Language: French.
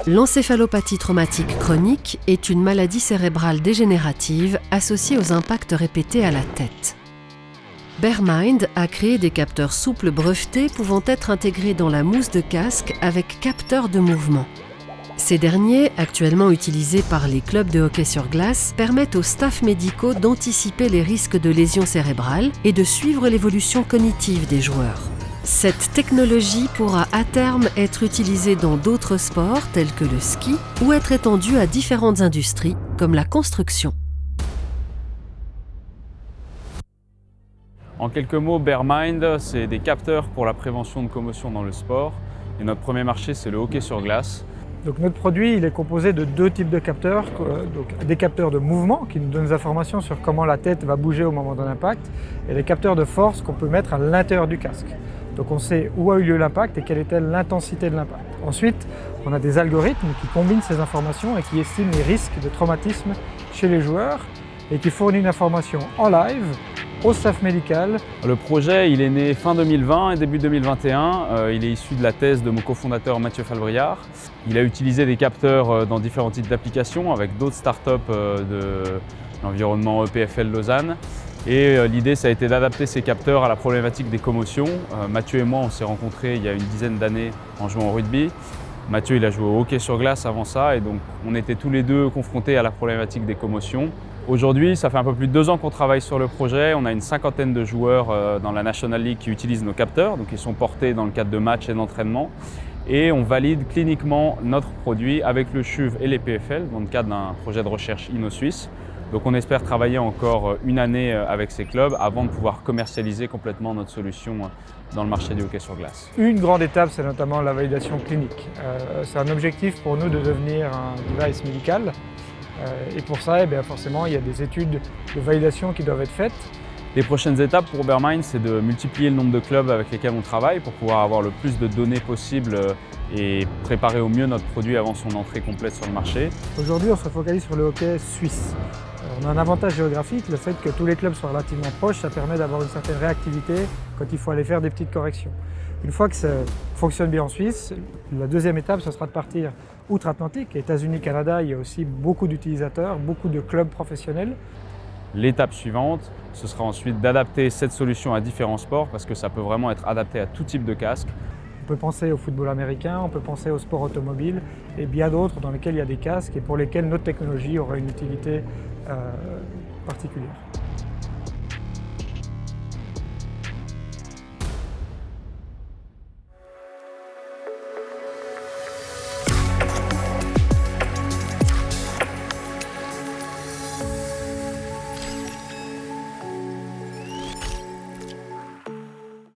L'encéphalopathie traumatique chronique est une maladie cérébrale dégénérative associée aux impacts répétés à la tête. Bearmind a créé des capteurs souples brevetés pouvant être intégrés dans la mousse de casque avec capteurs de mouvement. Ces derniers, actuellement utilisés par les clubs de hockey sur glace, permettent aux staffs médicaux d'anticiper les risques de lésions cérébrales et de suivre l'évolution cognitive des joueurs. Cette technologie pourra à terme être utilisée dans d'autres sports tels que le ski ou être étendue à différentes industries comme la construction. En quelques mots, Bearmind, c'est des capteurs pour la prévention de commotion dans le sport. Et notre premier marché, c'est le hockey sur glace. Donc notre produit il est composé de deux types de capteurs, donc des capteurs de mouvement qui nous donnent des informations sur comment la tête va bouger au moment d'un impact et des capteurs de force qu'on peut mettre à l'intérieur du casque. Donc on sait où a eu lieu l'impact et quelle était l'intensité de l'impact. Ensuite, on a des algorithmes qui combinent ces informations et qui estiment les risques de traumatisme chez les joueurs et qui fournissent une information en live au staff médical. Le projet il est né fin 2020 et début 2021. Il est issu de la thèse de mon cofondateur Mathieu Falbriard. Il a utilisé des capteurs dans différents types d'applications avec d'autres startups de l'environnement EPFL Lausanne. Et l'idée, ça a été d'adapter ces capteurs à la problématique des commotions. Mathieu et moi, on s'est rencontrés il y a une dizaine d'années en jouant au rugby. Mathieu, il a joué au hockey sur glace avant ça et donc on était tous les deux confrontés à la problématique des commotions. Aujourd'hui, ça fait un peu plus de 2 ans qu'on travaille sur le projet. On a une 50aine de joueurs dans la National League qui utilisent nos capteurs, donc ils sont portés dans le cadre de matchs et d'entraînement. Et on valide cliniquement notre produit avec le CHUV et les PFL dans le cadre d'un projet de recherche inno-suisse. Donc on espère travailler encore une année avec ces clubs avant de pouvoir commercialiser complètement notre solution dans le marché du hockey sur glace. Une grande étape, c'est notamment la validation clinique. C'est un objectif pour nous de devenir un device médical. Et pour ça, forcément, il y a des études de validation qui doivent être faites. Les prochaines étapes pour Bearmind, c'est de multiplier le nombre de clubs avec lesquels on travaille pour pouvoir avoir le plus de données possible et préparer au mieux notre produit avant son entrée complète sur le marché. Aujourd'hui, on se focalise sur le hockey suisse. On a un avantage géographique, le fait que tous les clubs soient relativement proches, ça permet d'avoir une certaine réactivité quand il faut aller faire des petites corrections. Une fois que ça fonctionne bien en Suisse, la deuxième étape, ce sera de partir outre-Atlantique. États-Unis, Canada, il y a aussi beaucoup d'utilisateurs, beaucoup de clubs professionnels. L'étape suivante, ce sera ensuite d'adapter cette solution à différents sports parce que ça peut vraiment être adapté à tout type de casque. On peut penser au football américain, on peut penser au sport automobile et bien d'autres dans lesquels il y a des casques et pour lesquels notre technologie aura une utilité particulière.